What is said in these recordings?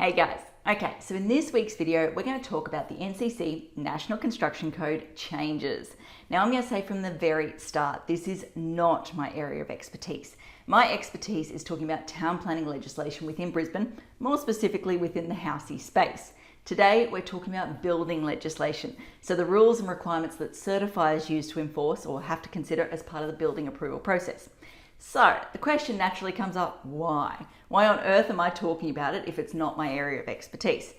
Hey guys, okay, so in this week's video, we're going to talk about the NCC National Construction Code changes. Now I'm going to say from the very start, this is not my area of expertise. My expertise is talking about town planning legislation within Brisbane, more specifically within the housey space. Today, we're talking about building legislation, so the rules and requirements that certifiers use to enforce or have to consider as part of the building approval process. So the question naturally comes up, why? Why on earth am I talking about it if it's not my area of expertise?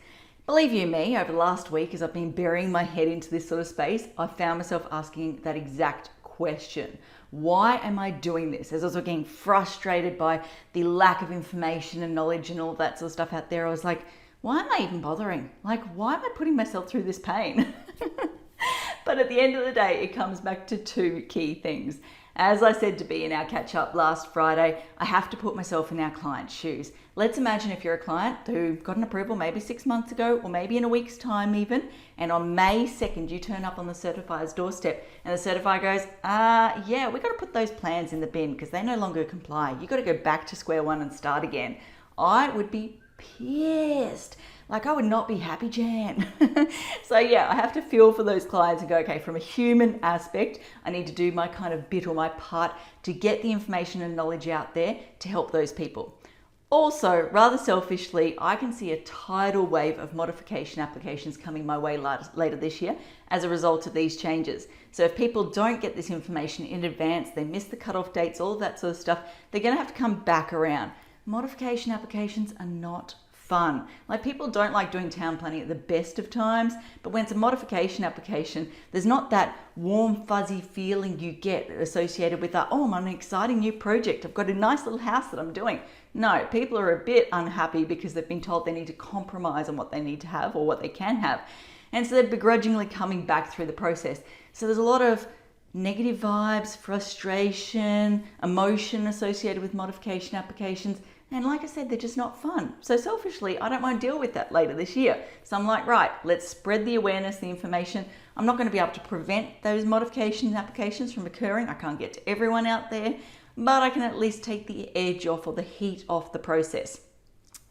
Believe you me, over the last week, as I've been burying my head into this sort of space, I've found myself asking that exact question. Why am I doing this? As I was getting frustrated by the lack of information and knowledge and all that sort of stuff out there, I was like, why am I even bothering? Like, why am I putting myself through this pain? But at the end of the day, it comes back to two key things. As I said to be in our catch up last Friday, I have to put myself in our client's shoes. Let's imagine if you're a client who got an approval maybe 6 months ago, or maybe in a week's time even, and on May 2nd, you turn up on the certifier's doorstep and the certifier goes, yeah, we've got to put those plans in the bin because they no longer comply. You've got to go back to square one and start again. I would be pissed. Like, I would not be happy, Jan. So yeah, I have to feel for those clients and go, okay, from a human aspect, I need to do my kind of bit or my part to get the information and knowledge out there to help those people. Also, rather selfishly, I can see a tidal wave of modification applications coming my way later this year as a result of these changes. So if people don't get this information in advance, they miss the cutoff dates, all of that sort of stuff, they're going to have to come back around. Modification applications are not fun. Like, people don't like doing town planning at the best of times, but when it's a modification application, there's not that warm, fuzzy feeling you get associated with that, oh, I'm on an exciting new project. I've got a nice little house that I'm doing. No, people are a bit unhappy because they've been told they need to compromise on what they need to have or what they can have. And so they're begrudgingly coming back through the process. So there's a lot of negative vibes, frustration, emotion associated with modification applications. And like I said, they're just not fun. So selfishly, I don't want to deal with that later this year. So I'm like, right, let's spread the awareness, the information. I'm not going to be able to prevent those modification applications from occurring. I can't get to everyone out there, but I can at least take the edge off or the heat off the process.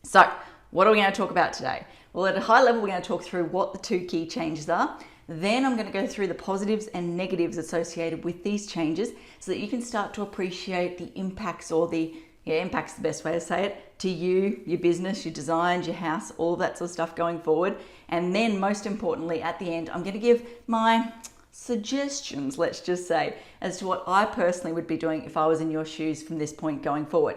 So what are we going to talk about today? Well, at a high level, we're going to talk through what the two key changes are. Then I'm going to go through the positives and negatives associated with these changes so that you can start to appreciate the impacts or impact's the best way to say it, to you, your business, your designs, your house, all that sort of stuff going forward. And then most importantly, at the end, I'm going to give my suggestions, let's just say, as to what I personally would be doing if I was in your shoes from this point going forward.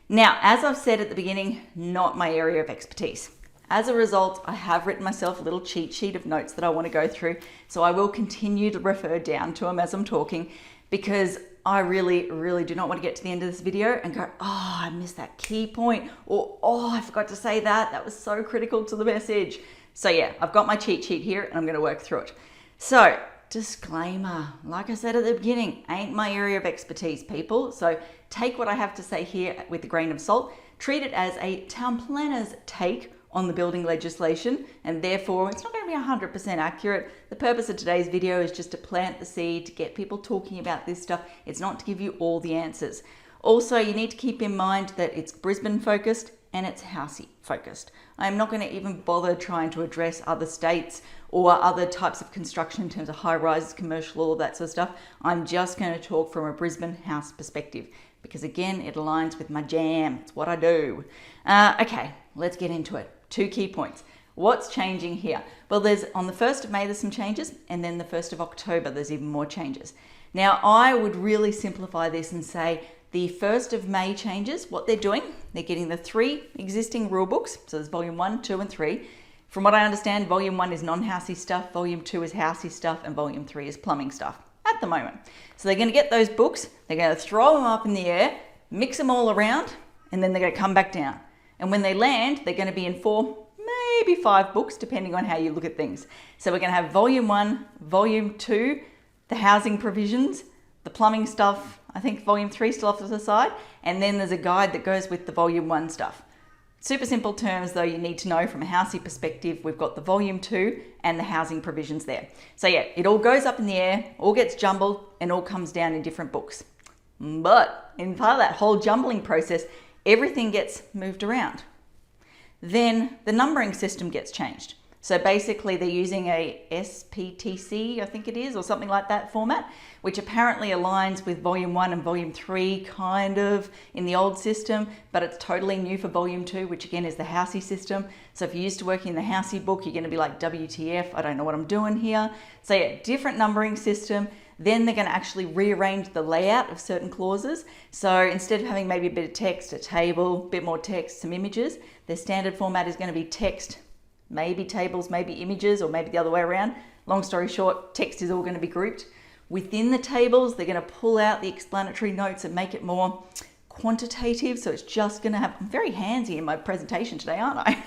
Now, as I've said at the beginning, not my area of expertise. As a result, I have written myself a little cheat sheet of notes that I want to go through. So I will continue to refer down to them as I'm talking, because I really, really do not want to get to the end of this video and go, oh, I missed that key point, or oh, I forgot to say that. That was so critical to the message. So yeah, I've got my cheat sheet here and I'm going to work through it. So disclaimer, like I said at the beginning, ain't my area of expertise, people. So take what I have to say here with a grain of salt, treat it as a town planner's take on the building legislation, and therefore it's not going to be 100% accurate. The purpose of today's video is just to plant the seed, to get people talking about this stuff. It's not to give you all the answers. Also, you need to keep in mind that it's Brisbane focused and it's housey focused. I'm not going to even bother trying to address other states or other types of construction in terms of high rises, commercial, all that sort of stuff. I'm just going to talk from a Brisbane house perspective because, again, it aligns with my jam. It's what I do. Okay, let's get into it. Two key points. What's changing here? Well, there's on the 1st of May, there's some changes, and then the 1st of October, there's even more changes. Now, I would really simplify this and say the 1st of May changes, what they're doing, they're getting the 3 existing rule books. So there's volume 1, 2, and 3. From what I understand, volume 1 is non-housey stuff, volume 2 is housey stuff, and volume 3 is plumbing stuff at the moment. So they're going to get those books, they're going to throw them up in the air, mix them all around, and then they're going to come back down. And when they land, they're going to be in 4, maybe 5 books, depending on how you look at things. So we're going to have volume 1, volume 2, the housing provisions, the plumbing stuff, I think volume 3 still off to the side, and then there's a guide that goes with the volume 1 stuff. Super simple terms though, you need to know from a housing perspective, we've got the volume 2 and the housing provisions there. So yeah, it all goes up in the air, all gets jumbled, and all comes down in different books. But in part of that whole jumbling process, everything gets moved around. then the numbering system gets changed. So basically they're using a SPTC, I think it is, or something like that format, which apparently aligns with volume 1 and volume 3 kind of in the old system, but it's totally new for volume 2, which again is the Housey system. So if you're used to working in the Housey book, you're going to be like, WTF, I don't know what I'm doing here. So yeah, different numbering system. Then they're going to actually rearrange the layout of certain clauses. So instead of having maybe a bit of text, a table, a bit more text, some images, their standard format is going to be text, maybe tables, maybe images, or maybe the other way around. Long story short, text is all going to be grouped. Within the tables, they're going to pull out the explanatory notes and make it more quantitative. So it's just going to have, I'm very handsy in my presentation today, aren't I?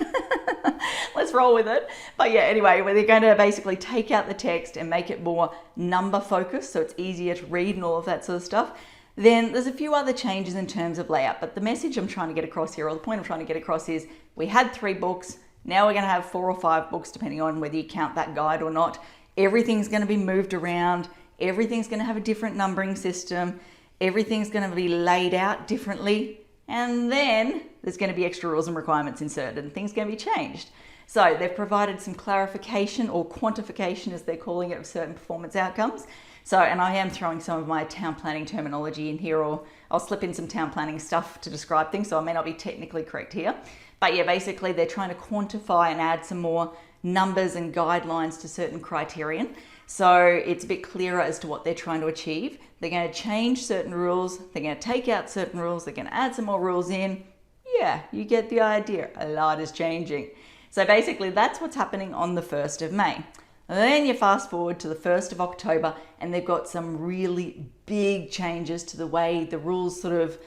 Let's roll with it. But yeah, anyway, they're going to basically take out the text and make it more number focused, so it's easier to read and all of that sort of stuff. Then there's a few other changes in terms of layout, but the message I'm trying to get across here, or the point I'm trying to get across is, we had 3 books, now we're going to have 4 or 5 books, depending on whether you count that guide or not. Everything's going to be moved around. Everything's going to have a different numbering system. Everything's going to be laid out differently. And then there's going to be extra rules and requirements inserted and things are going to be changed. So they've provided some clarification or quantification, as they're calling it, of certain performance outcomes. So, and I am throwing some of my town planning terminology in here, or I'll slip in some town planning stuff to describe things, so I may not be technically correct here. But yeah, basically they're trying to quantify and add some more numbers and guidelines to certain criterion. So it's a bit clearer as to what they're trying to achieve. They're going to change certain rules. They're going to take out certain rules. They're going to add some more rules in. Yeah, you get the idea. A lot is changing. So basically that's what's happening on the 1st of May. Then you fast forward to the 1st of October and they've got some really big changes to the way the rules sort of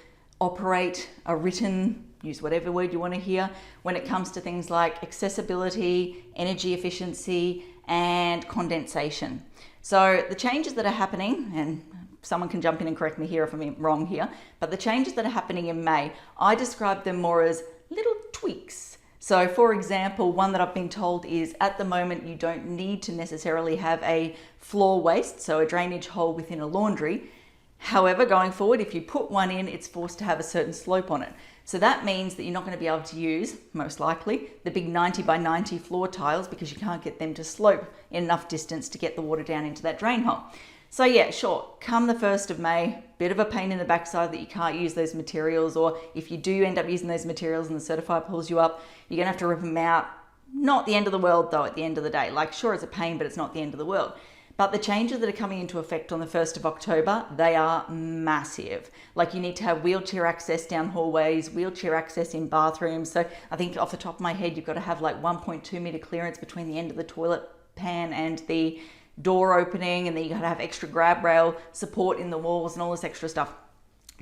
operate, are written, use whatever word you want to hear, when it comes to things like accessibility, energy efficiency, and condensation. So the changes that are happening, and someone can jump in and correct me here if I'm wrong here, but the changes that are happening in May, I describe them more as little tweaks. So for example, one that I've been told is, at the moment you don't need to necessarily have a floor waste, so a drainage hole within a laundry. However, going forward, if you put one in, it's forced to have a certain slope on it. So that means that you're not going to be able to use, most likely, the big 90 by 90 floor tiles, because you can't get them to slope in enough distance to get the water down into that drain hole. So yeah, sure, come the 1st of May, bit of a pain in the backside that you can't use those materials, or if you do end up using those materials and the certifier pulls you up, you're going to have to rip them out. Not the end of the world though at the end of the day. Like, sure, it's a pain, but it's not the end of the world. But the changes that are coming into effect on the 1st of October, they are massive. Like, you need to have wheelchair access down hallways, wheelchair access in bathrooms. So I think off the top of my head, you've got to have like 1.2 meter clearance between the end of the toilet pan and the door opening, and then you got to have extra grab rail support in the walls and all this extra stuff.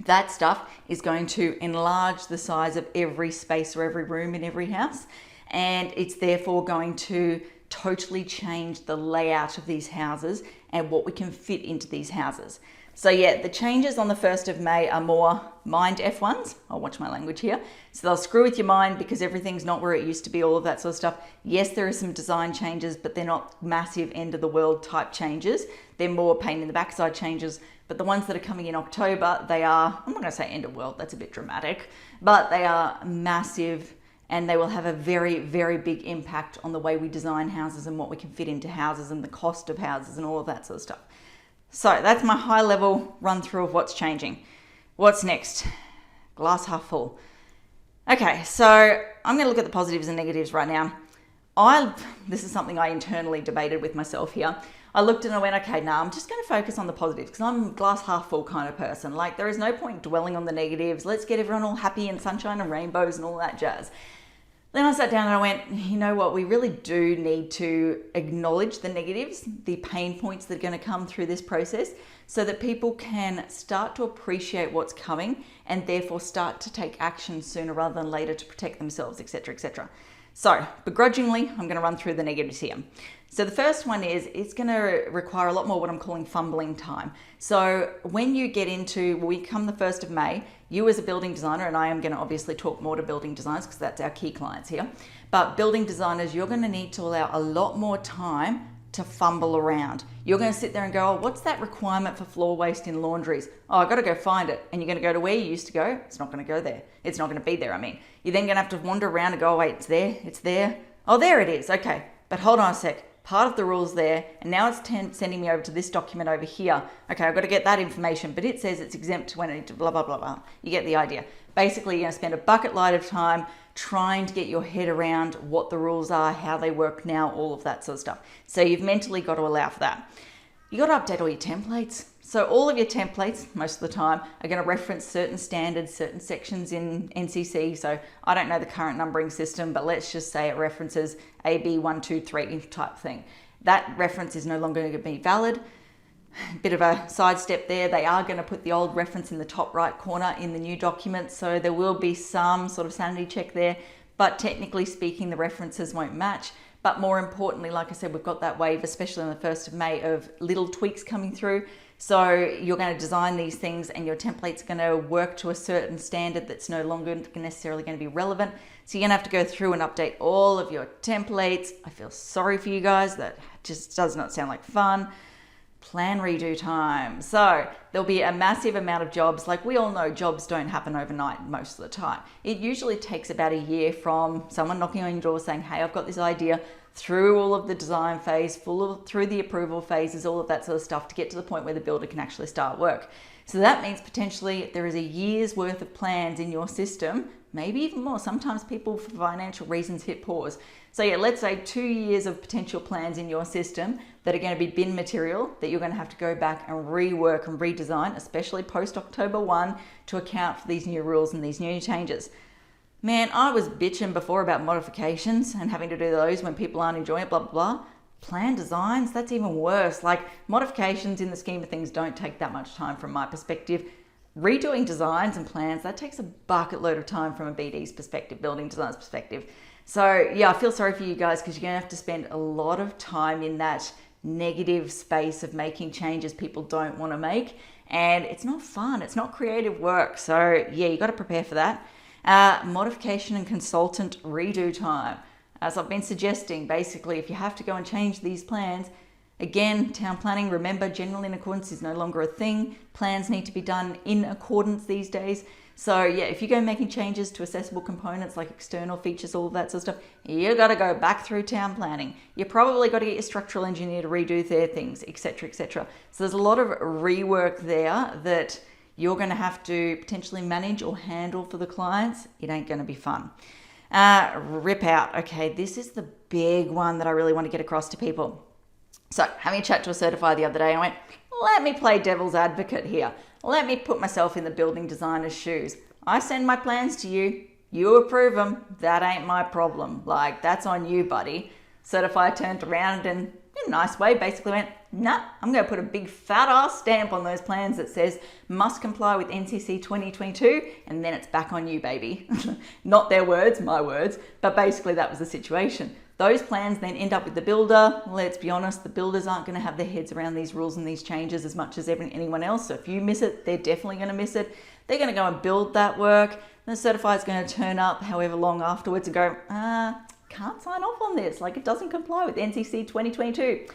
That stuff is going to enlarge the size of every space or every room in every house, and it's therefore going to totally change the layout of these houses and what we can fit into these houses. So yeah, the changes on the 1st of May are more mind F1s. I'll watch my language here. So they'll screw with your mind because everything's not where it used to be, all of that sort of stuff. Yes, there are some design changes, but they're not massive end of the world type changes. They're more pain in the backside changes. But the ones that are coming in October, they are, I'm not going to say end of world, that's a bit dramatic, but they are massive, and they will have a very, very big impact on the way we design houses and what we can fit into houses and the cost of houses and all of that sort of stuff. So that's my high level run through of what's changing. What's next? Glass half full. Okay, so I'm going to look at the positives and negatives right now. This is something I internally debated with myself here. I looked and I went, okay, now I'm just going to focus on the positives because I'm a glass half full kind of person. Like, there is no point dwelling on the negatives. Let's get everyone all happy and sunshine and rainbows and all that jazz. Then I sat down and I went, you know what, we really do need to acknowledge the negatives, the pain points that are going to come through this process, so that people can start to appreciate what's coming and therefore start to take action sooner rather than later to protect themselves, etc., etc. So begrudgingly, I'm going to run through the negatives here. So the first one is, it's going to require a lot more what I'm calling fumbling time. So when you get into, we come the 1st of May, you as a building designer, and I am going to obviously talk more to building designers because that's our key clients here, but building designers, you're going to need to allow a lot more time to fumble around. You're going to sit there and go, oh, what's that requirement for floor waste in laundries? Oh, I've got to go find it. And you're going to go to where you used to go. It's not going to go there. It's not going to be there, I mean. You're then going to have to wander around and go, oh, wait, it's there, it's there. Oh, there it is. Okay, but hold on a sec. Part of the rule's there, and now it's sending me over to this document over here. Okay, I've got to get that information, but it says it's exempt when it blah, blah, blah, blah. You get the idea. Basically, you're going to spend a bucket load of time trying to get your head around what the rules are, how they work now, all of that sort of stuff. So you've mentally got to allow for that. You got to update all your templates. So all of your templates, most of the time, are going to reference certain standards, certain sections in NCC. So I don't know the current numbering system, but let's just say it references AB 1, 2, 3 type thing. That reference is no longer going to be valid. Bit of a sidestep there. They are going to put the old reference in the top right corner in the new document. So there will be some sort of sanity check there, but technically speaking, the references won't match. But more importantly, like I said, we've got that wave, especially on the 1st of May, of little tweaks coming through. So you're going to design these things and your template's going to work to a certain standard that's no longer necessarily going to be relevant. So you're going to have to go through and update all of your templates. I feel sorry for you guys. That just does not sound like fun. Plan redo time. So there'll be a massive amount of jobs. Like we all know, jobs don't happen overnight most of the time. It usually takes about a year from someone knocking on your door saying, hey, I've got this idea, through all of the design phase, through the approval phases, all of that sort of stuff to get to the point where the builder can actually start work. So that means potentially there is a year's worth of plans in your system, maybe even more. Sometimes people for financial reasons hit pause. So yeah, let's say 2 years of potential plans in your system that are going to be bin material that you're going to have to go back and rework and redesign, especially post October 1, to account for these new rules and these new changes. Man, I was bitching before about modifications and having to do those when people aren't enjoying it, blah, blah, blah. Plan designs, that's even worse. Like modifications in the scheme of things don't take that much time from my perspective. Redoing designs and plans, that takes a bucket load of time from a BD's perspective, building design's perspective. So yeah, I feel sorry for you guys because you're going to have to spend a lot of time in that negative space of making changes people don't want to make. And it's not fun. It's not creative work. So yeah, you got to prepare for that. Modification and consultant redo time. As I've been suggesting, basically, if you have to go and change these plans, again, town planning, remember, general in accordance is no longer a thing. Plans need to be done in accordance these days. So yeah, if you go making changes to accessible components like external features, all of that sort of stuff, you got to go back through town planning. You probably got to get your structural engineer to redo their things, etc., etc. So there's a lot of rework there that you're going to have to potentially manage or handle for the clients. It ain't going to be fun. Rip out. Okay, this is the big one that I really want to get across to people. So having a chat to a certifier the other day, I went, let me play devil's advocate here. Let me put myself in the building designer's shoes. I send my plans to you. You approve them. That ain't my problem. Like, that's on you, buddy. Certifier turned around and in a nice way basically went, nah, I'm going to put a big fat ass stamp on those plans that says must comply with NCC 2022, and then it's back on you, baby. Not their words, my words, but basically that was the situation. Those plans then end up with the builder. Let's be honest, the builders aren't going to have their heads around these rules and these changes as much as anyone else. So if you miss it, they're definitely going to miss it. They're going to go and build that work. The certifier is going to turn up however long afterwards and go, can't sign off on this. Like, it doesn't comply with NCC 2022.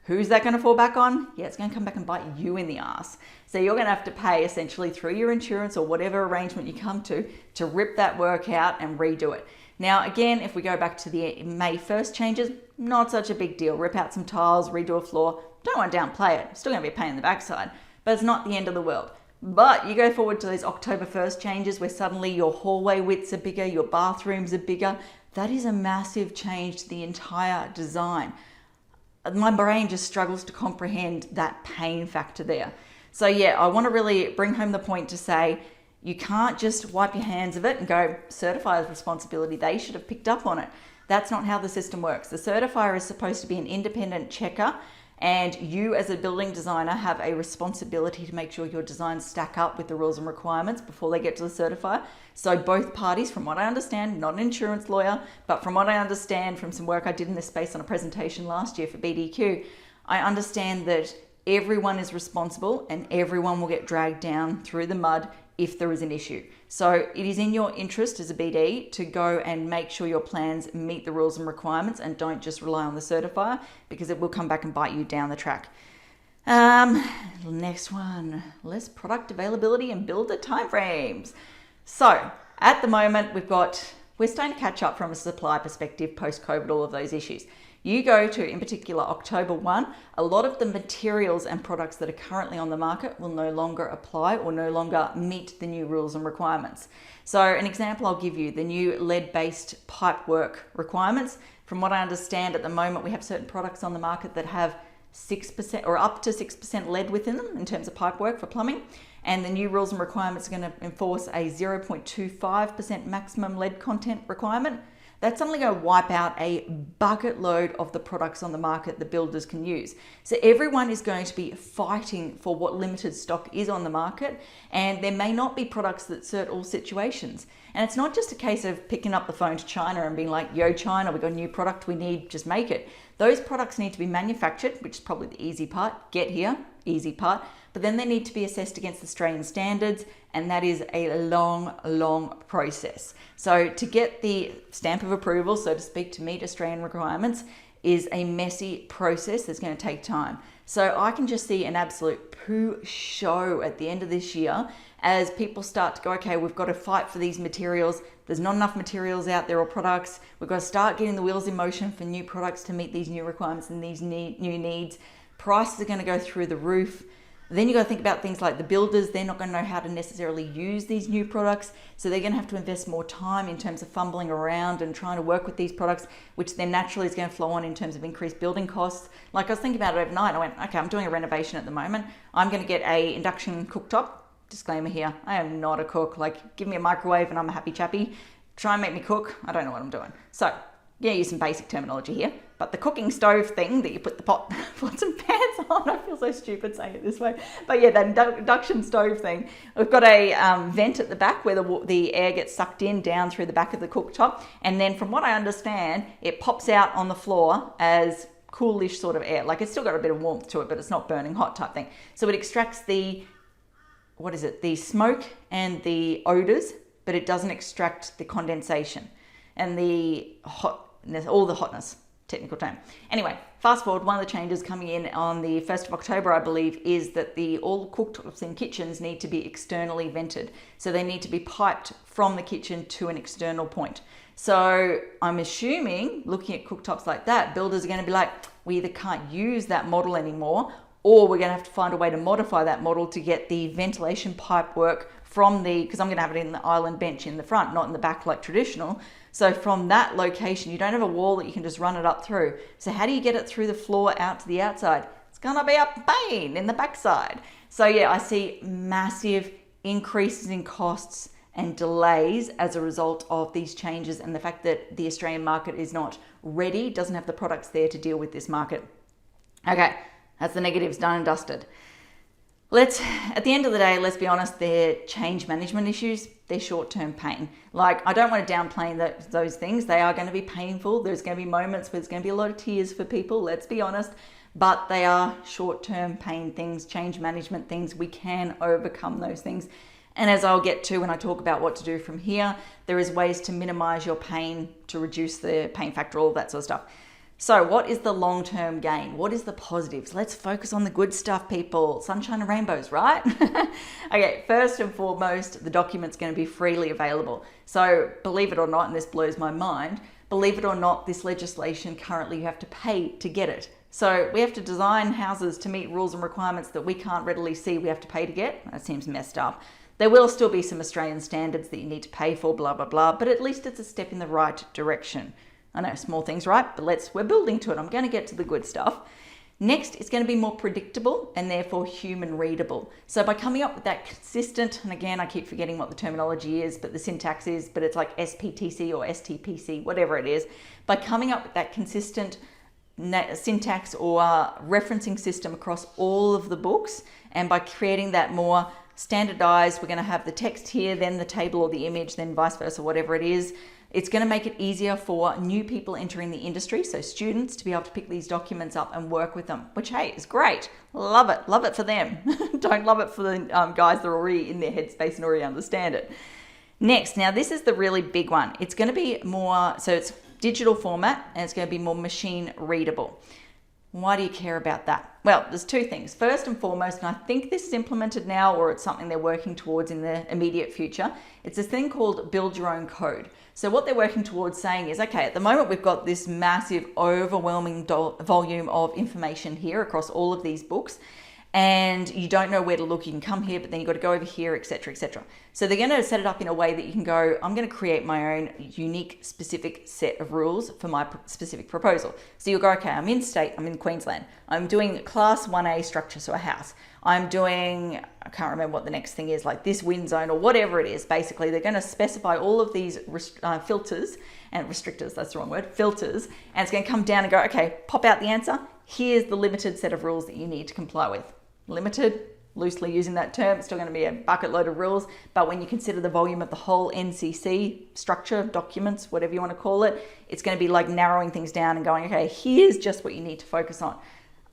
Who's that going to fall back on? Yeah, it's going to come back and bite you in the ass. So you're going to have to pay essentially through your insurance or whatever arrangement you come to rip that work out and redo it. Now, again, if we go back to the May 1st changes, not such a big deal. Rip out some tiles, redo a floor. Don't want to downplay it. Still going to be a pain in the backside, but it's not the end of the world. But you go forward to those October 1st changes where suddenly your hallway widths are bigger, your bathrooms are bigger. That is a massive change to the entire design. My brain just struggles to comprehend that pain factor there. So yeah, I want to really bring home the point to say, you can't just wipe your hands of it and go, certifier's responsibility, they should have picked up on it. That's not how the system works. The certifier is supposed to be an independent checker, and you as a building designer have a responsibility to make sure your designs stack up with the rules and requirements before they get to the certifier. So both parties, from what I understand, not an insurance lawyer, but from what I understand from some work I did in this space on a presentation last year for BDQ, I understand that everyone is responsible and everyone will get dragged down through the mud if there is an issue. So it is in your interest as a BD to go and make sure your plans meet the rules and requirements and don't just rely on the certifier, because it will come back and bite you down the track. Next one, less product availability and builder timeframes. So at the moment, we're starting to catch up from a supply perspective post-COVID, all of those issues. You go to, in particular, October 1, a lot of the materials and products that are currently on the market will no longer apply or no longer meet the new rules and requirements. So an example I'll give you, the new lead-based pipework requirements. From what I understand at the moment, we have certain products on the market that have 6% or up to 6% lead within them in terms of pipework for plumbing. And the new rules and requirements are going to enforce a 0.25% maximum lead content requirement. That's only going to wipe out a bucket load of the products on the market that builders can use. So everyone is going to be fighting for what limited stock is on the market, and there may not be products that suit all situations. And it's not just a case of picking up the phone to China and being like, yo, China, we've got a new product we need, just make it. Those products need to be manufactured, which is probably the easy part, get here, easy part, but then they need to be assessed against Australian standards, and that is a long process. So to get the stamp of approval, so to speak, to meet Australian requirements is a messy process that's going to take time. So I can just see an absolute poo show at the end of this year as people start to go, okay, we've got to fight for these materials. There's not enough materials out there or products. We've got to start getting the wheels in motion for new products to meet these new requirements and these new needs. Prices are going to go through the roof. Then you got to think about things like the builders. They're not going to know how to necessarily use these new products. So they're going to have to invest more time in terms of fumbling around and trying to work with these products, which then naturally is going to flow on in terms of increased building costs. Like I was thinking about it overnight. I went, okay, I'm doing a renovation at the moment. I'm going to get a induction cooktop. Disclaimer here, I am not a cook. Like, give me a microwave and I'm a happy chappy. Try and make me cook. I don't know what I'm doing. So yeah, use some basic terminology here, but the cooking stove thing that you put the pots and pans on, I feel so stupid saying it this way, but yeah, that induction stove thing. We've got a vent at the back where the air gets sucked in down through the back of the cooktop, and then from what I understand, it pops out on the floor as coolish sort of air. Like, it's still got a bit of warmth to it, but it's not burning hot type thing. So it extracts the smoke and the odors, but it doesn't extract the condensation and the all the hotness, technical term. Anyway, fast forward, one of the changes coming in on the 1st of October, I believe, is that all cooktops in kitchens need to be externally vented. So they need to be piped from the kitchen to an external point. So I'm assuming, looking at cooktops like that, builders are going to be like, we either can't use that model anymore, or we're going to have to find a way to modify that model to get the ventilation pipe work from because I'm going to have it in the island bench in the front, not in the back like traditional. So from that location, you don't have a wall that you can just run it up through. So how do you get it through the floor out to the outside? It's going to be a pain in the backside. So yeah, I see massive increases in costs and delays as a result of these changes and the fact that the Australian market is not ready, doesn't have the products there to deal with this market. Okay, that's the negatives done and dusted. At the end of the day, let's be honest, they're change management issues. They're short-term pain. Like, I don't want to downplay those things. They are going to be painful. There's going to be moments where there's going to be a lot of tears for people, let's be honest. But they are short-term pain things, change management things. We can overcome those things. And as I'll get to when I talk about what to do from here, there is ways to minimize your pain, to reduce the pain factor, all of that sort of stuff. So what is the long-term gain? What is the positives? Let's focus on the good stuff, people. Sunshine and rainbows, right? Okay, first and foremost, the document's going to be freely available. So believe it or not, and this blows my mind, believe it or not, this legislation currently you have to pay to get it. So we have to design houses to meet rules and requirements that we can't readily see we have to pay to get. That seems messed up. There will still be some Australian standards that you need to pay for, blah, blah, blah, but at least it's a step in the right direction. I know, small things, right? But we're building to it. I'm going to get to the good stuff. Next, it's going to be more predictable and therefore human readable. So by coming up with that consistent, and again, I keep forgetting what the terminology is, but the syntax is, but it's like SPTC or STPC, whatever it is. By coming up with that consistent syntax or referencing system across all of the books, and by creating that more standardized, we're going to have the text here, then the table or the image, then vice versa, whatever it is. It's going to make it easier for new people entering the industry, so students, to be able to pick these documents up and work with them, which, hey, is great. Love it for them. Don't love it for the guys that are already in their headspace and already understand it. Next, now this is the really big one. It's going to be more, so it's digital format, and it's going to be more machine readable. Why do you care about that? Well, there's two things. First and foremost, and I think this is implemented now, or it's something they're working towards in the immediate future, it's this thing called build your own code. So what they're working towards saying is, okay, at the moment we've got this massive, overwhelming volume of information here across all of these books, and you don't know where to look. You can come here, but then you've got to go over here, etc., etc. So they're going to set it up in a way that you can go, I'm going to create my own unique, specific set of rules for my specific proposal. So you'll go, okay, I'm in state, I'm in Queensland. I'm doing class 1A structure, so a house. I'm doing, I can't remember what the next thing is, like this wind zone or whatever it is. Basically, they're going to specify all of these filters and restrictors, that's the wrong word, filters, and it's going to come down and go, okay, pop out the answer. Here's the limited set of rules that you need to comply with. Limited, loosely using that term, it's still going to be a bucket load of rules, but when you consider the volume of the whole NCC structure, documents, whatever you want to call it, it's going to be like narrowing things down and going, okay, here's just what you need to focus on.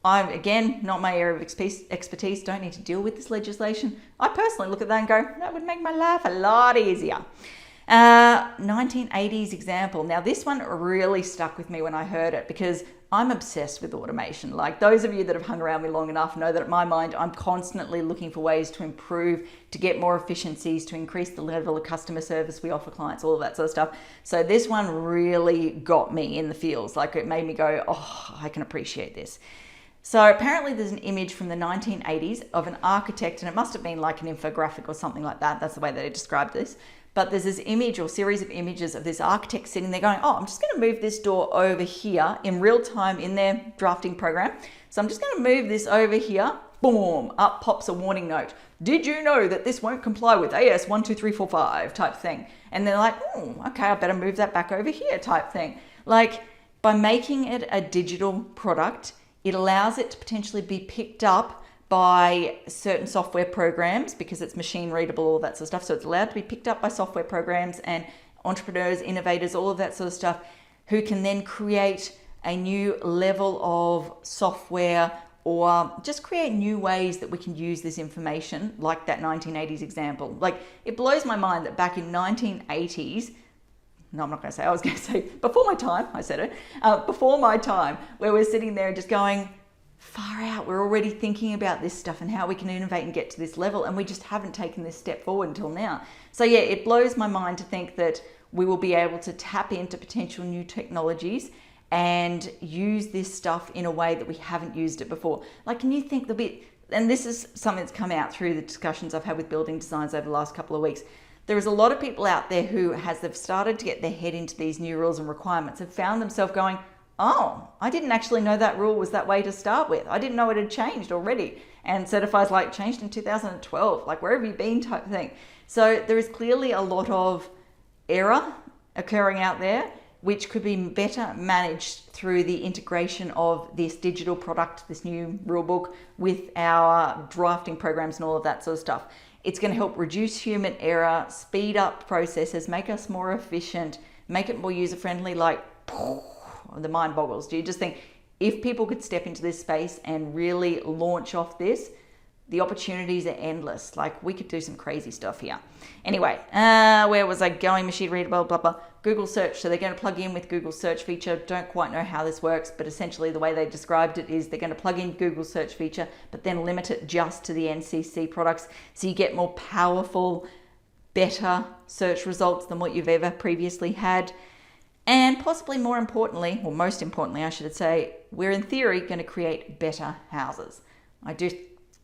I'm, again, not my area of expertise, don't need to deal with this legislation. I personally look at that and go, that would make my life a lot easier. 1980s example. Now this one really stuck with me when I heard it, because I'm obsessed with automation. Like those of you that have hung around me long enough know that in my mind, I'm constantly looking for ways to improve, to get more efficiencies, to increase the level of customer service we offer clients, all of that sort of stuff. So this one really got me in the feels. Like it made me go, oh, I can appreciate this. So apparently there's an image from the 1980s of an architect, and it must have been like an infographic or something like that. That's the way they described this. But there's this image or series of images of this architect sitting there going, oh, I'm just going to move this door over here in real time in their drafting program. So I'm just going to move this over here. Boom, up pops a warning note. Did you know that this won't comply with AS 12345 type thing? And they're like, oh, okay, I better move that back over here type thing. Like by making it a digital product, it allows it to potentially be picked up by certain software programs because it's machine readable, all that sort of stuff. So it's allowed to be picked up by software programs and entrepreneurs, innovators, all of that sort of stuff, who can then create a new level of software or just create new ways that we can use this information, like that 1980s example. Like it blows my mind that back in 1980s, no, I'm not going to say, I was going to say before my time, I said it, before my time, where we're sitting there just going, far out, we're already thinking about this stuff and how we can innovate and get to this level, and we just haven't taken this step forward until now. So yeah, it blows my mind to think that we will be able to tap into potential new technologies and use this stuff in a way that we haven't used it before. Like, can you think there'll be, and this is something that's come out through the discussions I've had with building designs over the last couple of weeks, there is a lot of people out there who, as they've started to get their head into these new rules and requirements, have found themselves going, oh, I didn't actually know that rule was that way to start with. I didn't know it had changed already. And certifies like changed in 2012, like where have you been type thing. So there is clearly a lot of error occurring out there, which could be better managed through the integration of this digital product, this new rule book, with our drafting programs and all of that sort of stuff. It's going to help reduce human error, speed up processes, make us more efficient, make it more user-friendly. Like, the mind boggles. Do you just think if people could step into this space and really launch off this, the opportunities are endless. Like we could do some crazy stuff here. Anyway, where was I going? Machine readable, blah, blah. Google search. So they're going to plug in with Google search feature. Don't quite know how this works, but essentially the way they described it is they're going to plug in Google search feature, but then limit it just to the NCC products. So you get more powerful, better search results than what you've ever previously had. And possibly more importantly, or most importantly, I should say, we're in theory going to create better houses. I do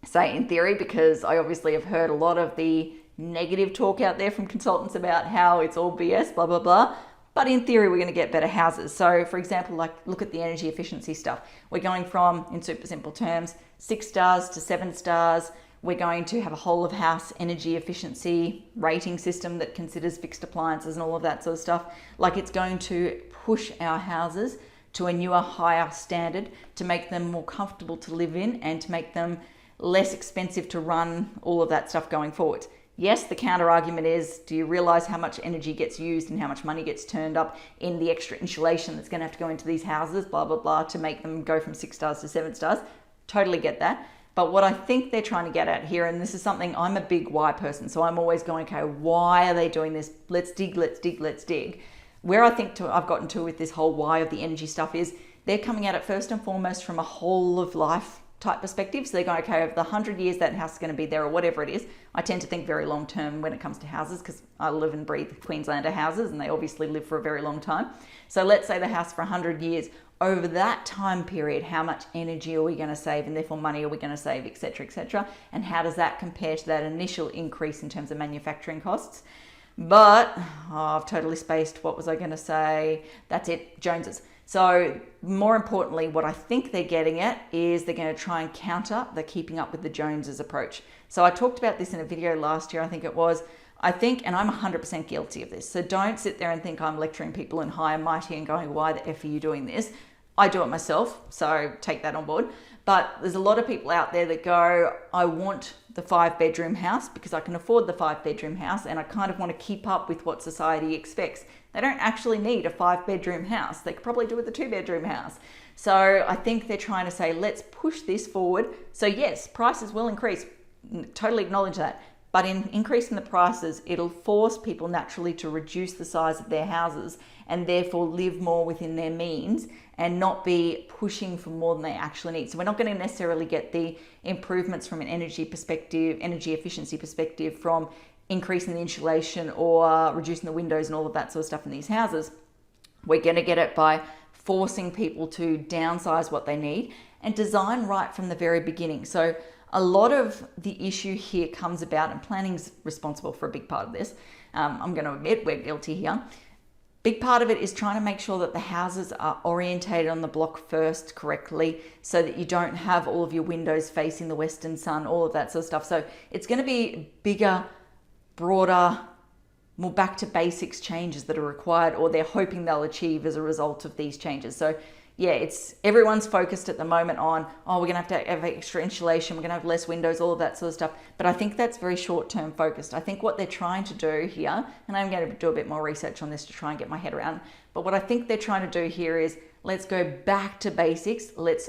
say in theory because I obviously have heard a lot of the negative talk out there from consultants about how it's all BS, blah, blah, blah. But in theory, we're going to get better houses. So for example, like look at the energy efficiency stuff. We're going from, in super simple terms, 6 stars to 7 stars. We're going to have a whole of house energy efficiency rating system that considers fixed appliances and all of that sort of stuff. Like it's going to push our houses to a newer, higher standard to make them more comfortable to live in and to make them less expensive to run, all of that stuff going forward. Yes, the counter argument is, do you realize how much energy gets used and how much money gets turned up in the extra insulation that's going to have to go into these houses, blah, blah, blah, to make them go from 6 stars to 7 stars? Totally get that. But what I think they're trying to get at here, and this is something, I'm a big why person, so I'm always going, okay, why are they doing this? Let's dig, let's dig, let's dig. Where I think I've gotten to with this whole why of the energy stuff is they're coming at it first and foremost from a whole of life type perspective. So they're going, okay, over the 100 years that house is going to be there, or whatever it is. I tend to think very long term when it comes to houses, because I live and breathe Queenslander houses and they obviously live for a very long time. So let's say the house for 100 years. Over that time period, how much energy are we going to save, and therefore money are we going to save, etc., etc., and how does that compare to that initial increase in terms of manufacturing costs? But I've totally spaced. What was I going to say? That's it, Joneses. So more importantly, what I think they're getting at is they're going to try and counter the keeping up with the Joneses approach. So I talked about this in a video last year, I think it was. I think, and I'm 100% guilty of this, so don't sit there and think I'm lecturing people in high and mighty and going, why the F are you doing this? I do it myself, so take that on board. But there's a lot of people out there that go, I want the 5-bedroom house because I can afford the 5-bedroom house and I kind of want to keep up with what society expects. They don't actually need a 5-bedroom house. They could probably do with a 2-bedroom house. So I think they're trying to say, let's push this forward. So yes, prices will increase. Totally acknowledge that. But in increasing the prices, it'll force people naturally to reduce the size of their houses and therefore live more within their means and not be pushing for more than they actually need. So we're not going to necessarily get the improvements from an energy perspective, energy efficiency perspective, from increasing the insulation or reducing the windows and all of that sort of stuff in these houses. We're going to get it by forcing people to downsize what they need and design right from the very beginning. So a lot of the issue here comes about, and planning's responsible for a big part of this. I'm going to admit we're guilty here. Big part of it is trying to make sure that the houses are orientated on the block first correctly so that you don't have all of your windows facing the western sun, all of that sort of stuff. So it's going to be bigger, broader, more back to basics changes that are required, or they're hoping they'll achieve as a result of these changes. So yeah, everyone's focused at the moment on, oh, we're going to have extra insulation, we're going to have less windows, all of that sort of stuff. But I think that's very short-term focused. I think what they're trying to do here, and I'm going to do a bit more research on this to try and get my head around, but what I think they're trying to do here is, let's go back to basics. Let's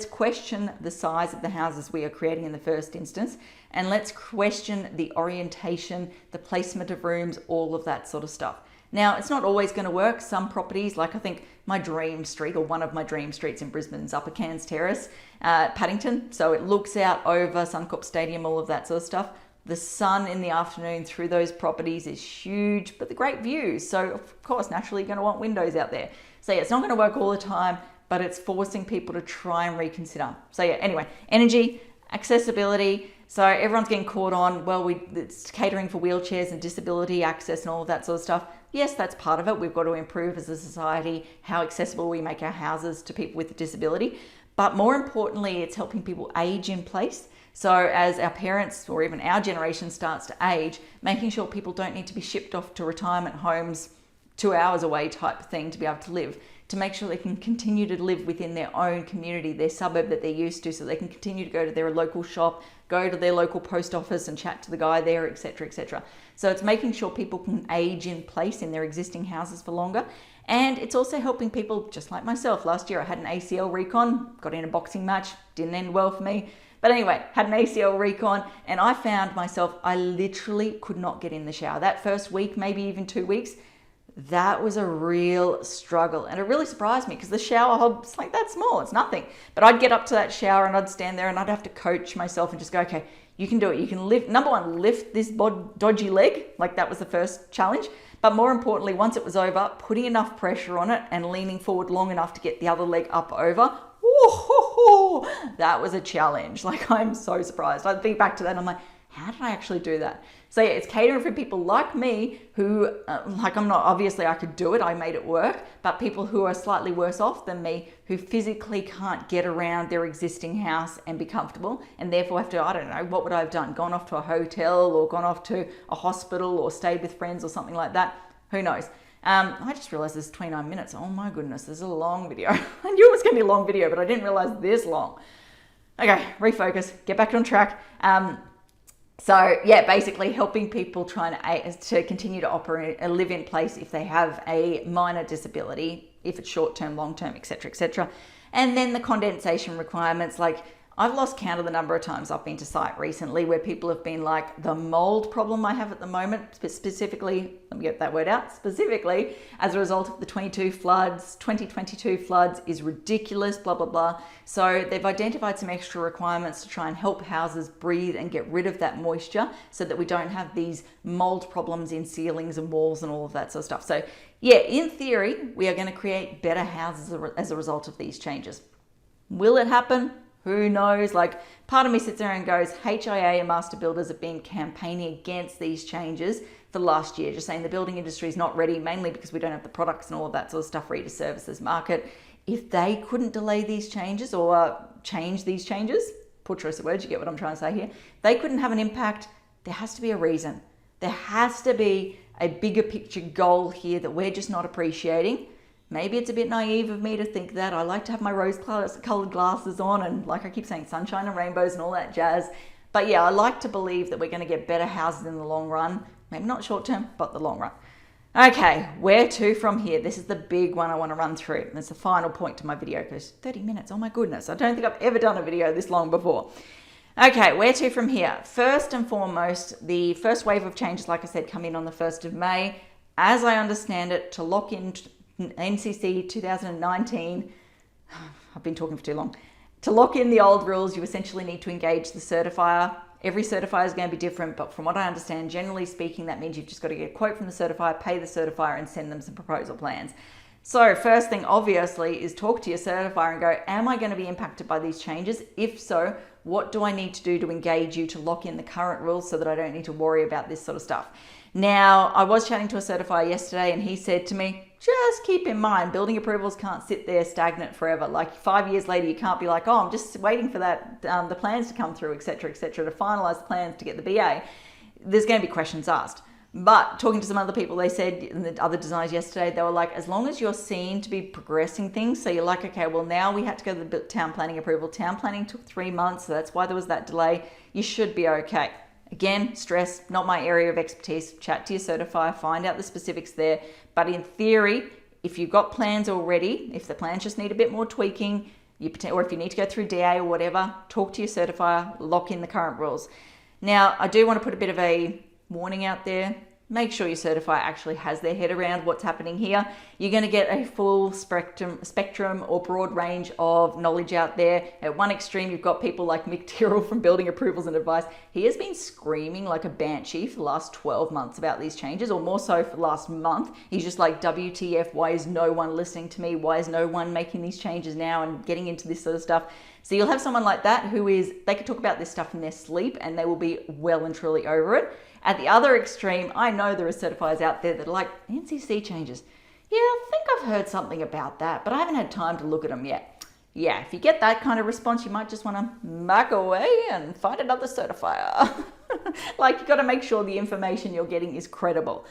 question the size of the houses we are creating in the first instance, and let's question the orientation, the placement of rooms, all of that sort of stuff. Now, it's not always going to work. Some properties, like I think my dream street, or one of my dream streets in Brisbane's Upper Cairns Terrace, Paddington. So it looks out over Suncorp Stadium, all of that sort of stuff. The sun in the afternoon through those properties is huge, but the great views. So of course, naturally, you're going to want windows out there. So yeah, it's not going to work all the time, but it's forcing people to try and reconsider. So yeah, anyway, energy, accessibility. So everyone's getting caught on, well, it's catering for wheelchairs and disability access and all of that sort of stuff. Yes, that's part of it. We've got to improve as a society how accessible we make our houses to people with a disability. But more importantly, it's helping people age in place. So as our parents or even our generation starts to age, making sure people don't need to be shipped off to retirement homes 2 hours away type thing to be able to live, to make sure they can continue to live within their own community, their suburb that they're used to, so they can continue to go to their local shop, go to their local post office and chat to the guy there, etc., etc. So it's making sure people can age in place in their existing houses for longer. And it's also helping people, just like myself. Last year I had an ACL recon, got in a boxing match, didn't end well for me. But anyway, had an ACL recon, and I found myself, I literally could not get in the shower. That first week, maybe even 2 weeks, that was a real struggle. And it really surprised me because the shower hob's like that small, it's nothing. But I'd get up to that shower and I'd stand there and I'd have to coach myself and just go, okay, you can do it. You can lift, number one, lift this dodgy leg. Like that was the first challenge. But more importantly, once it was over, putting enough pressure on it and leaning forward long enough to get the other leg up over, that was a challenge. Like, I'm so surprised. I think back to that and I'm like, how did I actually do that? So yeah, it's catering for people like me who, I'm not, obviously I could do it, I made it work, but people who are slightly worse off than me, who physically can't get around their existing house and be comfortable, and therefore have to, I don't know, what would I have done? Gone off to a hotel or gone off to a hospital or stayed with friends or something like that? Who knows? I just realized this is 29 minutes. Oh my goodness, this is a long video. I knew it was gonna be a long video, but I didn't realize this long. Okay, refocus, get back on track. So yeah, basically helping people trying to continue to operate and live in place if they have a minor disability, if it's short-term, long-term, etc. And then the condensation requirements, like I've lost count of the number of times I've been to site recently where people have been like, the mold problem I have at the moment, specifically, let me get that word out, specifically as a result of the 2022 floods is ridiculous, blah, blah, blah. So they've identified some extra requirements to try and help houses breathe and get rid of that moisture so that we don't have these mold problems in ceilings and walls and all of that sort of stuff. So yeah, in theory, we are going to create better houses as a result of these changes. Will it happen? Who knows? Like, part of me sits there and goes, HIA and master builders have been campaigning against these changes for the last year, just saying the building industry is not ready, mainly because we don't have the products and all of that sort of stuff ready to service this market. If they couldn't delay these changes or change these changes, poor choice of words, you get what I'm trying to say here, they couldn't have an impact. There has to be a reason. There has to be a bigger picture goal here that we're just not appreciating. Maybe it's a bit naive of me to think that. I like to have my rose-colored glasses on and, like I keep saying, sunshine and rainbows and all that jazz. But yeah, I like to believe that we're going to get better houses in the long run. Maybe not short term, but the long run. Okay, where to from here? This is the big one I want to run through. And it's the final point to my video because 30 minutes, oh my goodness. I don't think I've ever done a video this long before. Okay, where to from here? First and foremost, the first wave of changes, like I said, come in on the 1st of May. As I understand it, to lock in NCC 2019, I've been talking for too long. To lock in the old rules, you essentially need to engage the certifier. Every certifier is going to be different, but from what I understand, generally speaking, that means you've just got to get a quote from the certifier, pay the certifier, and send them some proposal plans. So first thing, obviously, is talk to your certifier and go, am I going to be impacted by these changes? If so, what do I need to do to engage you to lock in the current rules so that I don't need to worry about this sort of stuff? Now, I was chatting to a certifier yesterday and he said to me, just keep in mind, building approvals can't sit there stagnant forever. Like 5 years later, you can't be like, oh, I'm just waiting for that, the plans to come through, etc., to finalize the plans to get the BA. There's going to be questions asked. But talking to some other people, they said, and the other designers yesterday, they were like, as long as you're seen to be progressing things, so you're like, okay, well, now we had to go to the town planning approval. Town planning took 3 months, so that's why there was that delay. You should be okay. Again, stress, not my area of expertise. Chat to your certifier, find out the specifics there. But in theory, if you've got plans already, if the plans just need a bit more tweaking, or if you need to go through DA or whatever, talk to your certifier, lock in the current rules. Now, I do want to put a bit of a warning out there. Make sure your certifier actually has their head around what's happening here. You're going to get a full spectrum or broad range of knowledge out there. At one extreme, you've got people like Mick Tyrrell from Building Approvals and Advice. He has been screaming like a banshee for the last 12 months about these changes, or more so for the last month. He's just like, WTF, why is no one listening to me? Why is no one making these changes now and getting into this sort of stuff? So you'll have someone like that they could talk about this stuff in their sleep and they will be well and truly over it. At the other extreme, I know there are certifiers out there that are like, NCC changes. Yeah, I think I've heard something about that, but I haven't had time to look at them yet. Yeah, if you get that kind of response, you might just want to back away and find another certifier. Like, you've got to make sure the information you're getting is credible.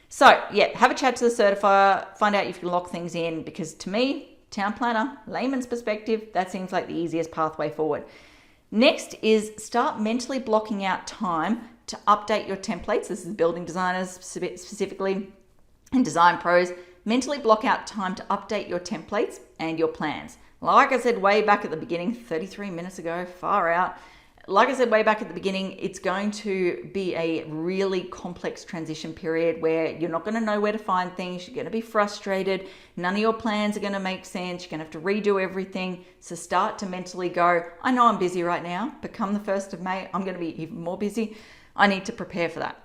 So yeah, have a chat to the certifier, find out if you can lock things in, because to me, town planner, layman's perspective, that seems like the easiest pathway forward. Next is start mentally blocking out time to update your templates. This is building designers specifically and design pros. Mentally block out time to update your templates and your plans. Like I said way back at the beginning, 33 minutes ago, far out. Like I said way back at the beginning, it's going to be a really complex transition period where you're not going to know where to find things. You're going to be frustrated. None of your plans are going to make sense. You're going to have to redo everything. So start to mentally go, I know I'm busy right now, but come the 1st of May, I'm going to be even more busy. I need to prepare for that.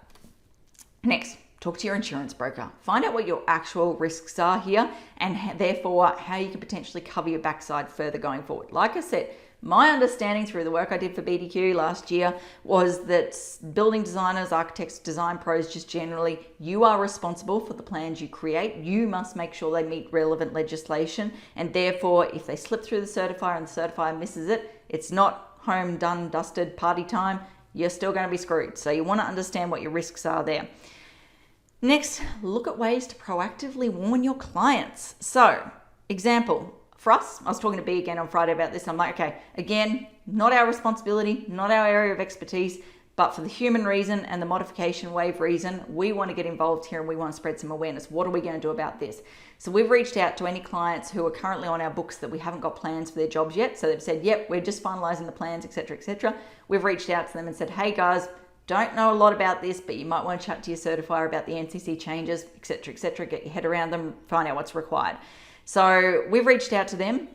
Next, talk to your insurance broker. Find out what your actual risks are here and therefore how you can potentially cover your backside further going forward. Like I said, my understanding through the work I did for BDQ last year was that building designers, architects, design pros, just generally, you are responsible for the plans you create. You must make sure they meet relevant legislation. And therefore, if they slip through the certifier and the certifier misses it, it's not home, done, dusted, party time. You're still going to be screwed. So you want to understand what your risks are there. Next, look at ways to proactively warn your clients. So, example, for us, I was talking to B again on Friday about this. I'm like, okay, again, not our responsibility, not our area of expertise, But for the human reason and the modification wave reason, we want to get involved here and we want to spread some awareness. What are we going to do about this? So we've reached out to any clients who are currently on our books that we haven't got plans for their jobs yet. So they've said, yep, we're just finalizing the plans, etc., etc. We've reached out to them and said, hey guys, don't know a lot about this, but you might want to chat to your certifier about the NCC changes, etc., etc. Get your head around them, find out what's required. So we've reached out to them.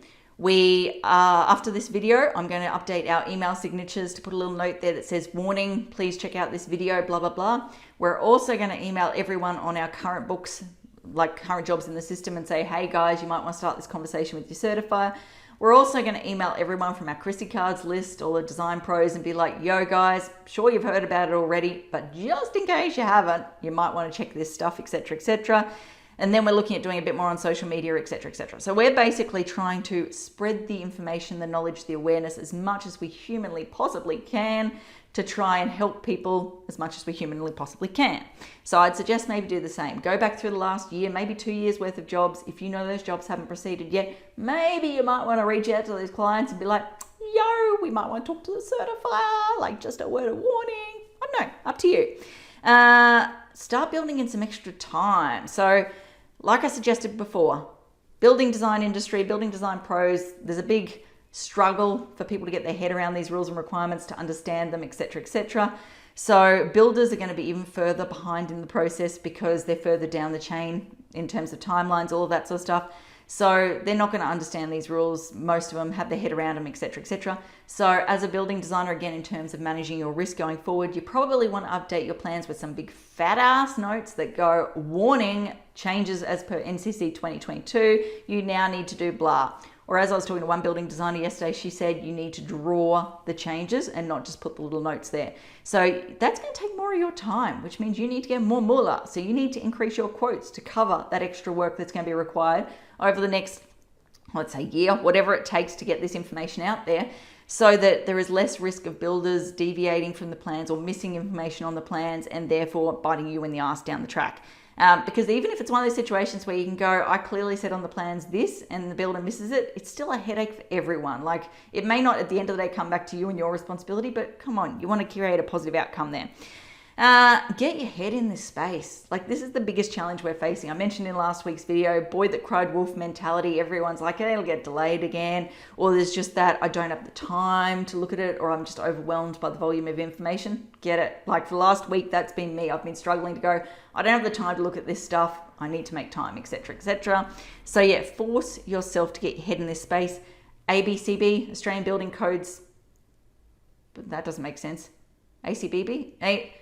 After this video, I'm going to update our email signatures to put a little note there that says, warning, please check out this video, blah, blah, blah. We're also going to email everyone on our current books, like current jobs in the system, and say, hey guys, you might want to start this conversation with your certifier. We're also going to email everyone from our Chrissy Cards list, all the design pros, and be like, yo guys, sure you've heard about it already, but just in case you haven't, you might want to check this stuff, etc., etc. And then we're looking at doing a bit more on social media, etc., etc. So we're basically trying to spread the information, the knowledge, the awareness as much as we humanly possibly can to try and help people as much as we humanly possibly can. So I'd suggest maybe do the same. Go back through the last year, maybe 2 years worth of jobs. If you know those jobs haven't proceeded yet, maybe you might want to reach out to those clients and be like, yo, we might want to talk to the certifier, like just a word of warning. I don't know, up to you. Start building in some extra time. So like I suggested before, building design industry, building design pros, there's a big struggle for people to get their head around these rules and requirements, to understand them, etc., etc. So builders are going to be even further behind in the process because they're further down the chain in terms of timelines, all of that sort of stuff. So they're not going to understand these rules. Most of them have their head around them, etc., etc. So as a building designer, again, in terms of managing your risk going forward, you probably want to update your plans with some big fat ass notes that go, warning, changes as per NCC 2022, you now need to do blah. Or as I was talking to one building designer yesterday, she said you need to draw the changes and not just put the little notes there. So that's going to take more of your time, which means you need to get more moolah. So you need to increase your quotes to cover that extra work that's going to be required over the next, let's say, year, whatever it takes to get this information out there, so that there is less risk of builders deviating from the plans or missing information on the plans and therefore biting you in the ass down the track. Because even if it's one of those situations where you can go, I clearly said on the plans this, and the builder misses it, it's still a headache for everyone. Like, it may not at the end of the day come back to you and your responsibility, but come on, you want to create a positive outcome there. Get your head in this space. Like, this is the biggest challenge we're facing. I mentioned in last week's video, boy that cried wolf mentality. Everyone's like, hey, it'll get delayed again. Or there's just that I don't have the time to look at it, or I'm just overwhelmed by the volume of information. Get it? Like, for the last week, that's been me. I've been struggling to go, I don't have the time to look at this stuff. I need to make time, etc., etc. So yeah, force yourself to get your head in this space. ABCB, Australian Building Codes, but that doesn't make sense. ACBB?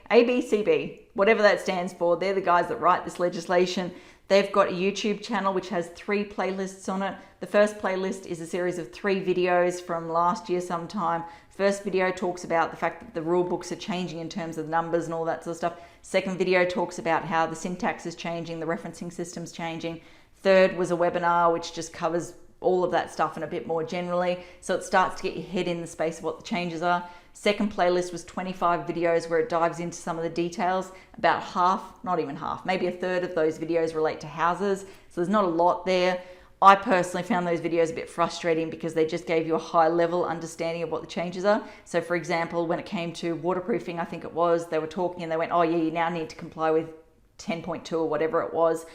ABCB, whatever that stands for. They're the guys that write this legislation. They've got a YouTube channel which has 3 playlists on it. The first playlist is a series of 3 videos from last year sometime. First video talks about the fact that the rule books are changing in terms of numbers and all that sort of stuff. Second video talks about how the syntax is changing, the referencing system's changing. Third was a webinar which just covers all of that stuff and a bit more generally. So it starts to get your head in the space of what the changes are. Second playlist was 25 videos where it dives into some of the details. About half, not even half, maybe a third of those videos relate to houses. So there's not a lot there. I personally found those videos a bit frustrating because they just gave you a high level understanding of what the changes are. So for example, when it came to waterproofing, I think it was, they were talking and they went, oh yeah, you now need to comply with 10.2 or whatever it was.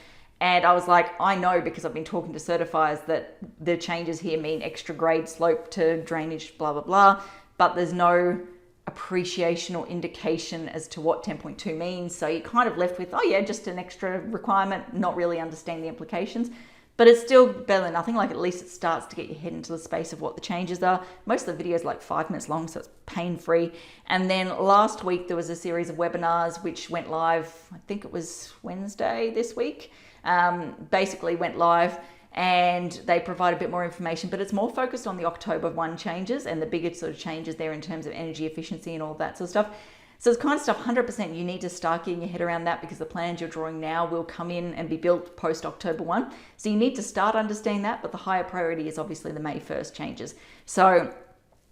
And I was like, I know because I've been talking to certifiers that the changes here mean extra grade slope to drainage, blah, blah, blah. But there's no appreciation or indication as to what 10.2 means. So you're kind of left with, oh yeah, just an extra requirement, not really understanding the implications. But it's still better than nothing. Like, at least it starts to get your head into the space of what the changes are. Most of the videos are like 5 minutes long, so it's pain-free. And then last week, there was a series of webinars which went live, I think it was Wednesday this week, basically went live. And they provide a bit more information, but it's more focused on the October 1 changes and the bigger sort of changes there in terms of energy efficiency and all that sort of stuff. So it's kind of stuff 100% you need to start getting your head around that, because the plans you're drawing now will come in and be built post October 1. So you need to start understanding that, but the higher priority is obviously the May 1st changes. So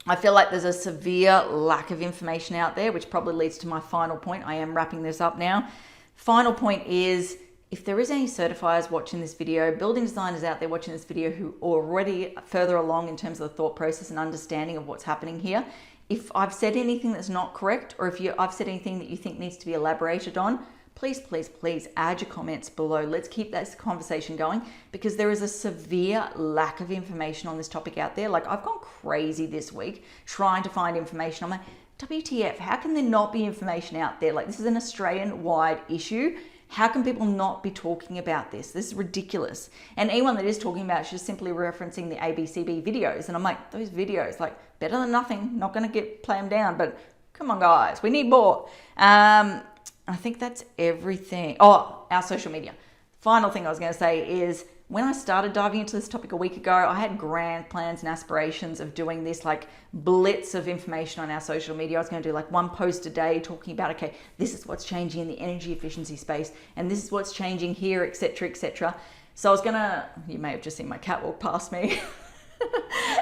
I feel like there's a severe lack of information out there, which probably leads to my final point. I am wrapping this up now. Final point is, if there is any certifiers watching this video, building designers out there watching this video who are already further along in terms of the thought process and understanding of what's happening here, If I've said anything that's not correct, or if I've said anything that you think needs to be elaborated on, please, please, please add your comments below. Let's keep this conversation going, because there is a severe lack of information on this topic out there. Like, I've gone crazy this week trying to find information. I'm like, WTF, how can there not be information out there? Like, this is an Australian-wide issue. How can people not be talking about this? This is ridiculous. And anyone that is talking about it is just simply referencing the ABCB videos. And I'm like, those videos, like, better than nothing. Not going to play them down, but come on, guys, we need more. I think that's everything. Oh, our social media. Final thing I was going to say is, when I started diving into this topic a week ago, I had grand plans and aspirations of doing this like blitz of information on our social media. I was going to do like one post a day talking about, okay, this is what's changing in the energy efficiency space, and this is what's changing here, etc., etc. So I was going to, you may have just seen my cat walk past me.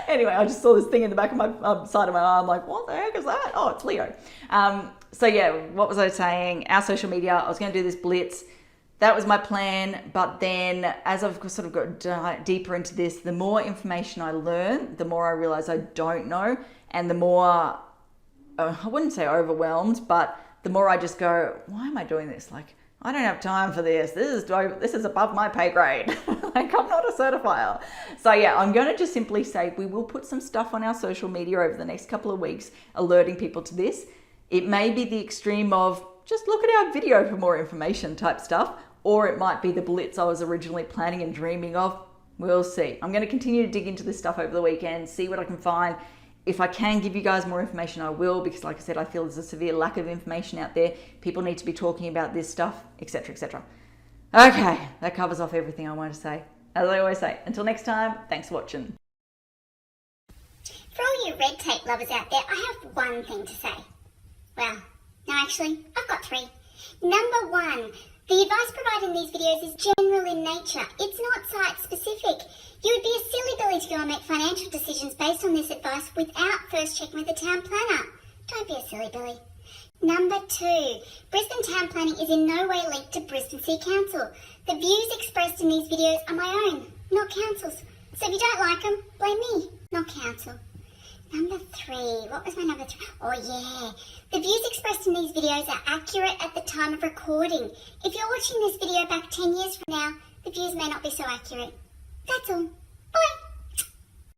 Anyway, I just saw this thing in the back of my side of my arm, like, what the heck is that? Oh, it's Leo. So yeah, what was I saying? Our social media, I was going to do this blitz. That was my plan, but then as I've sort of got deeper into this, the more information I learn, the more I realize I don't know, and the more, I wouldn't say overwhelmed, but the more I just go, why am I doing this? Like, I don't have time for this. This is above my pay grade. Like, I'm not a certifier. So yeah, I'm going to just simply say we will put some stuff on our social media over the next couple of weeks, alerting people to this. It may be the extreme of just look at our video for more information type stuff, or it might be the blitz I was originally planning and dreaming of. We'll see. I'm going to continue to dig into this stuff over the weekend, see what I can find. If I can give you guys more information, I will, because like I said, I feel there's a severe lack of information out there. People need to be talking about this stuff, etc., etc. Okay, that covers off everything I wanted to say. As I always say, until next time, thanks for watching. For all you red tape lovers out there, I have one thing to say. Well, no, actually, I've got three. Number one, the advice provided in these videos is general in nature. It's not site-specific. You would be a silly Billy to go and make financial decisions based on this advice without first checking with the town planner. Don't be a silly Billy. Number two, Brisbane town planning is in no way linked to Brisbane City Council. The views expressed in these videos are my own, not council's. So if you don't like them, blame me, not council. Number three, what was my number three? Oh yeah, the views expressed in these videos are accurate at the time of recording. If you're watching this video back 10 years from now, the views may not be so accurate. That's all. Bye.